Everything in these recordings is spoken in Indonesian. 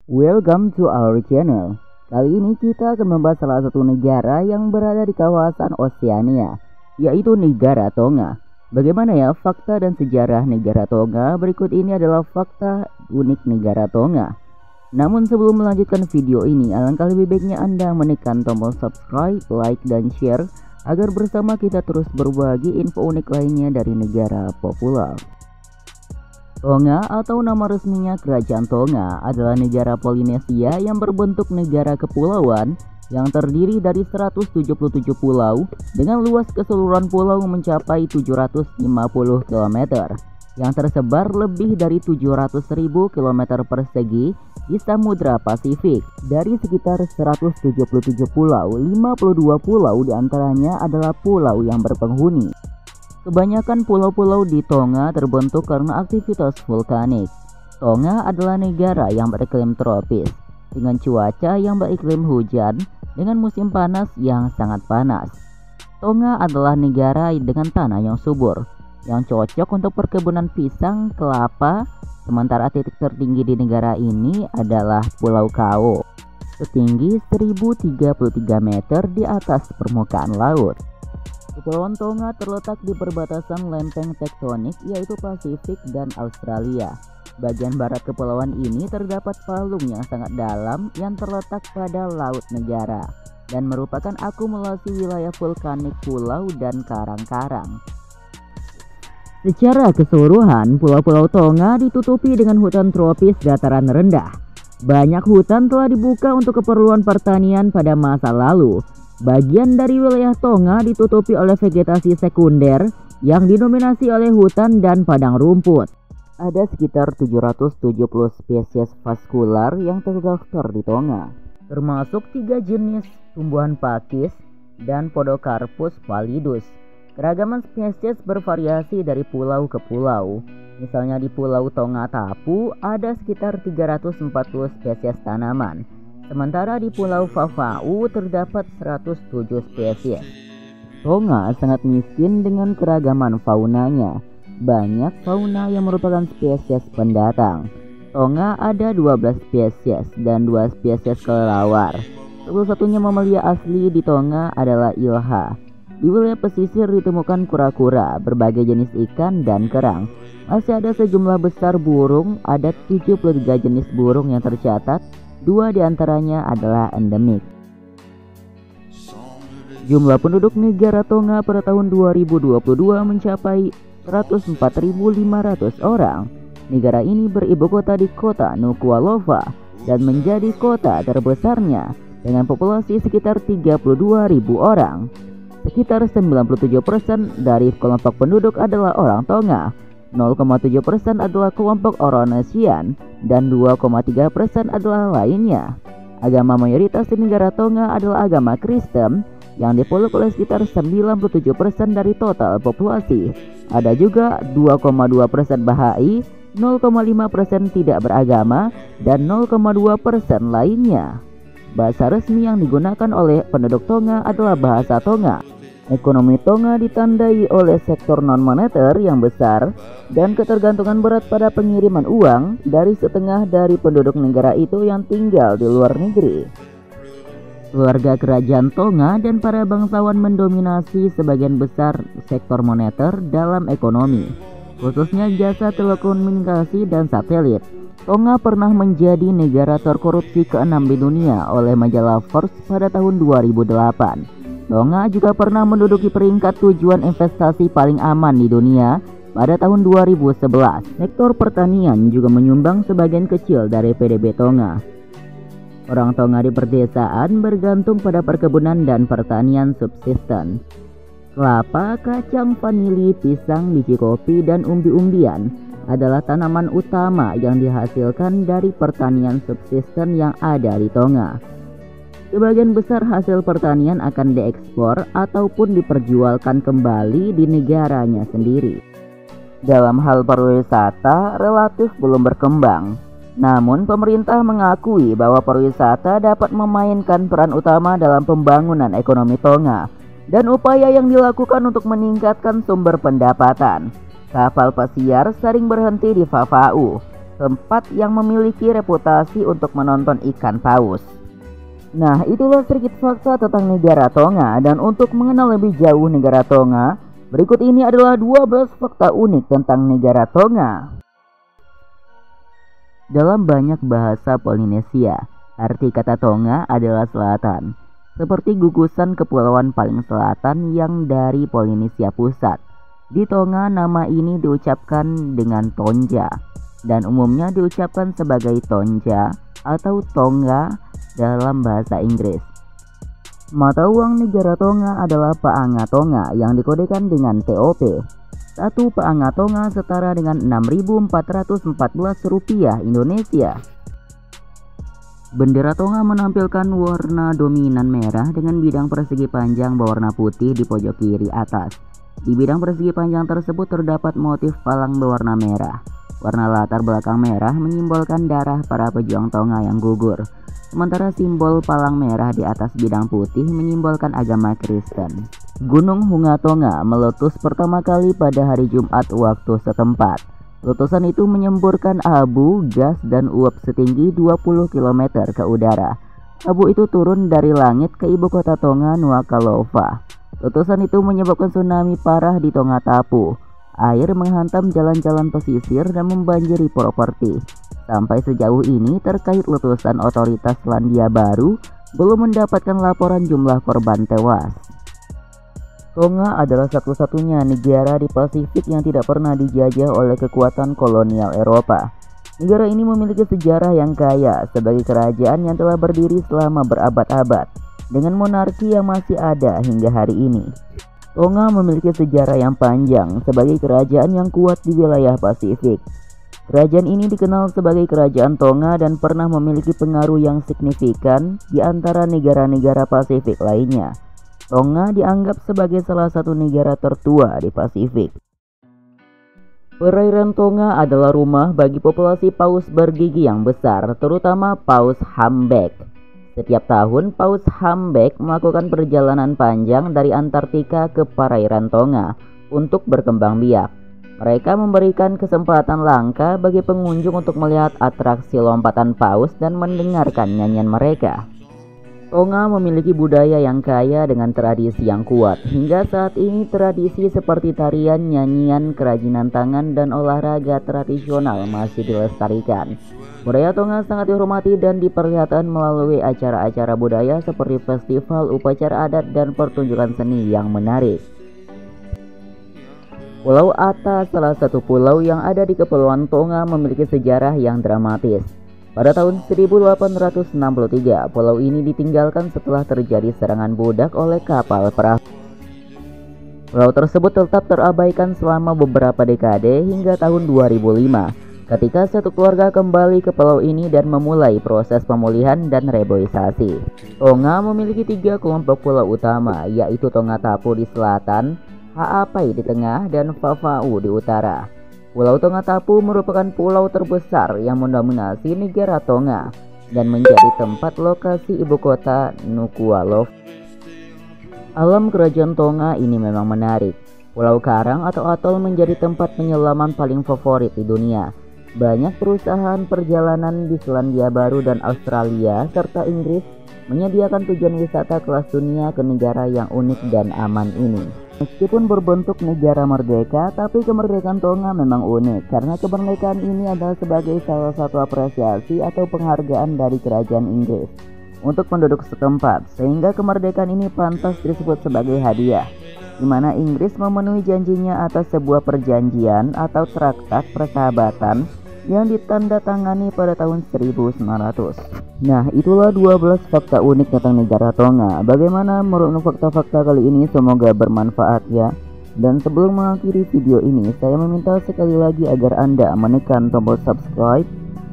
Welcome to our channel. Kali ini kita akan membahas salah satu negara yang berada di kawasan Oseania, yaitu negara Tonga. Bagaimana ya fakta dan sejarah negara Tonga? Berikut ini adalah fakta unik negara Tonga. Namun sebelum melanjutkan video ini, alangkah lebih baiknya Anda menekan tombol subscribe, like, dan share agar bersama kita terus berbagi info unik lainnya dari negara populer. Tonga atau nama resminya Kerajaan Tonga adalah negara Polinesia yang berbentuk negara kepulauan yang terdiri dari 177 pulau dengan luas keseluruhan pulau mencapai 750 km yang tersebar lebih dari 700.000 km persegi di Samudra Pasifik. Dari sekitar 177 pulau, 52 pulau diantaranya adalah pulau yang berpenghuni. Kebanyakan pulau-pulau di Tonga terbentuk karena aktivitas vulkanik. Tonga adalah negara yang beriklim tropis, dengan cuaca yang beriklim hujan, dengan musim panas yang sangat panas. Tonga adalah negara dengan tanah yang subur, yang cocok untuk perkebunan pisang, kelapa, sementara titik tertinggi di negara ini adalah Pulau Kao, setinggi 1033 meter di atas permukaan laut. Kepulauan Tonga terletak di perbatasan lempeng tektonik yaitu Pasifik dan Australia. Bagian barat kepulauan ini terdapat palung yang sangat dalam yang terletak pada laut negara dan merupakan akumulasi wilayah vulkanik pulau dan karang-karang. Secara keseluruhan, pulau-pulau Tonga ditutupi dengan hutan tropis dataran rendah. Banyak hutan telah dibuka untuk keperluan pertanian pada masa lalu. Bagian dari wilayah Tonga ditutupi oleh vegetasi sekunder yang didominasi oleh hutan dan padang rumput. Ada sekitar 770 spesies vaskular yang terdaftar di Tonga, termasuk 3 jenis tumbuhan pakis dan Podocarpus pallidus. Keragaman spesies bervariasi dari pulau ke pulau. Misalnya di Pulau Tonga Tapu ada sekitar 340 spesies tanaman. Sementara di Pulau Vava'u terdapat 107 spesies. Tonga sangat miskin dengan keragaman faunanya. Banyak fauna yang merupakan spesies pendatang. Tonga ada 12 spesies dan 2 spesies kelelawar. Satu-satunya mamalia asli di Tonga adalah ilha. Di wilayah pesisir ditemukan kura-kura, berbagai jenis ikan, dan kerang. Masih ada sejumlah besar burung, ada 73 jenis burung yang tercatat. 2 diantaranya adalah endemik. Jumlah penduduk negara Tonga pada tahun 2022 mencapai 104.500 orang. Negara ini beribu kota di kota Nuku'alofa dan menjadi kota terbesarnya dengan populasi sekitar 32.000 orang. Sekitar 97% dari kelompok penduduk adalah orang Tonga, 0,7% adalah kelompok Oronesian, dan 2,3% adalah lainnya. Agama mayoritas di negara Tonga adalah agama Kristen yang dipeluk oleh sekitar 97% dari total populasi. Ada juga 2,2% Bahai, 0,5% tidak beragama, dan 0,2% lainnya. Bahasa resmi yang digunakan oleh penduduk Tonga adalah bahasa Tonga. Ekonomi Tonga ditandai oleh sektor non-moneter yang besar dan ketergantungan berat pada pengiriman uang dari setengah dari penduduk negara itu yang tinggal di luar negeri. Keluarga kerajaan Tonga dan para bangsawan mendominasi sebagian besar sektor moneter dalam ekonomi, khususnya jasa telekomunikasi dan satelit. Tonga pernah menjadi negara terkorupsi ke-6 di dunia oleh majalah Forbes pada tahun 2008. Tonga juga pernah menduduki peringkat tujuan investasi paling aman di dunia pada tahun 2011. Sektor pertanian juga menyumbang sebagian kecil dari PDB Tonga. Orang Tonga di perdesaan bergantung pada perkebunan dan pertanian subsisten. Kelapa, kacang, vanili, pisang, biji kopi, dan umbi-umbian adalah tanaman utama yang dihasilkan dari pertanian subsisten yang ada di Tonga. Sebagian besar hasil pertanian akan diekspor ataupun diperjualkan kembali di negaranya sendiri. Dalam hal pariwisata relatif belum berkembang. Namun pemerintah mengakui bahwa pariwisata dapat memainkan peran utama dalam pembangunan ekonomi Tonga dan upaya yang dilakukan untuk meningkatkan sumber pendapatan. Kapal pesiar sering berhenti di Vava'u, tempat yang memiliki reputasi untuk menonton ikan paus. Nah, itulah sedikit fakta tentang negara Tonga, dan untuk mengenal lebih jauh negara Tonga, berikut ini adalah 12 fakta unik tentang negara Tonga. Dalam banyak bahasa Polinesia, arti kata Tonga adalah selatan, seperti gugusan kepulauan paling selatan yang dari Polinesia Pusat. Di Tonga, nama ini diucapkan dengan Tonja, dan umumnya diucapkan sebagai Tonja atau Tonga dalam bahasa Inggris. Mata uang negara Tonga adalah Paanga Tonga yang dikodekan dengan TOP. Satu Paanga Tonga setara dengan 6.414 rupiah Indonesia. Bendera Tonga menampilkan warna dominan merah dengan bidang persegi panjang berwarna putih di pojok kiri atas. Di bidang persegi panjang tersebut terdapat motif palang berwarna merah. Warna latar belakang merah menyimbolkan darah para pejuang Tonga yang gugur. Sementara simbol palang merah di atas bidang putih menyimbolkan agama Kristen. Gunung Hunga Tonga meletus pertama kali pada hari Jumat waktu setempat. Letusan itu menyemburkan abu, gas, dan uap setinggi 20 km ke udara. Abu itu turun dari langit ke ibu kota Tonga, Nuku'alofa. Letusan itu menyebabkan tsunami parah di Tonga Tapu. Air menghantam jalan-jalan pesisir dan membanjiri properti. Sampai sejauh ini terkait letusan, otoritas Selandia Baru belum mendapatkan laporan jumlah korban tewas. Tonga adalah satu-satunya negara di Pasifik yang tidak pernah dijajah oleh kekuatan kolonial Eropa. Negara ini memiliki sejarah yang kaya sebagai kerajaan yang telah berdiri selama berabad-abad, dengan monarki yang masih ada hingga hari ini. Tonga memiliki sejarah yang panjang sebagai kerajaan yang kuat di wilayah Pasifik. Kerajaan ini dikenal sebagai Kerajaan Tonga dan pernah memiliki pengaruh yang signifikan di antara negara-negara Pasifik lainnya. Tonga dianggap sebagai salah satu negara tertua di Pasifik. Perairan Tonga adalah rumah bagi populasi paus bergigi yang besar, terutama paus humpback. Setiap tahun, paus humpback melakukan perjalanan panjang dari Antartika ke perairan Tonga untuk berkembang biak. Mereka memberikan kesempatan langka bagi pengunjung untuk melihat atraksi lompatan paus dan mendengarkan nyanyian mereka. Tonga memiliki budaya yang kaya dengan tradisi yang kuat. Hingga saat ini tradisi seperti tarian, nyanyian, kerajinan tangan, dan olahraga tradisional masih dilestarikan. Budaya Tonga sangat dihormati dan diperlihatkan melalui acara-acara budaya seperti festival, upacara adat, dan pertunjukan seni yang menarik. Pulau Ata, salah satu pulau yang ada di Kepulauan Tonga, memiliki sejarah yang dramatis. Pada tahun 1863, pulau ini ditinggalkan setelah terjadi serangan budak oleh kapal perang. Pulau tersebut tetap terabaikan selama beberapa dekade hingga tahun 2005, ketika satu keluarga kembali ke pulau ini dan memulai proses pemulihan dan reboisasi. Tonga memiliki 3 kelompok pulau utama, yaitu Tonga Tapu di selatan, Ha'apai di tengah, dan Vava'u di utara. Pulau Tonga Tapu merupakan pulau terbesar yang mendominasi negara Tonga dan menjadi tempat lokasi ibu kota Nuku'alofa. Alam kerajaan Tonga ini memang menarik. Pulau Karang atau atol menjadi tempat penyelaman paling favorit di dunia. Banyak perusahaan perjalanan di Selandia Baru dan Australia serta Inggris menyediakan tujuan wisata kelas dunia ke negara yang unik dan aman ini. Meskipun berbentuk negara merdeka, tapi kemerdekaan Tonga memang unik karena kemerdekaan ini adalah sebagai salah satu apresiasi atau penghargaan dari kerajaan Inggris untuk penduduk setempat, sehingga kemerdekaan ini pantas disebut sebagai hadiah, di mana Inggris memenuhi janjinya atas sebuah perjanjian atau traktat persahabatan yang ditandatangani pada tahun 1900. Nah, itulah 12 fakta unik tentang negara Tonga. Bagaimana menurut fakta-fakta kali ini? Semoga bermanfaat ya. Dan sebelum mengakhiri video ini, saya meminta sekali lagi agar Anda menekan tombol subscribe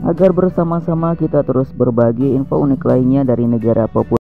agar bersama-sama kita terus berbagi info unik lainnya dari negara populer.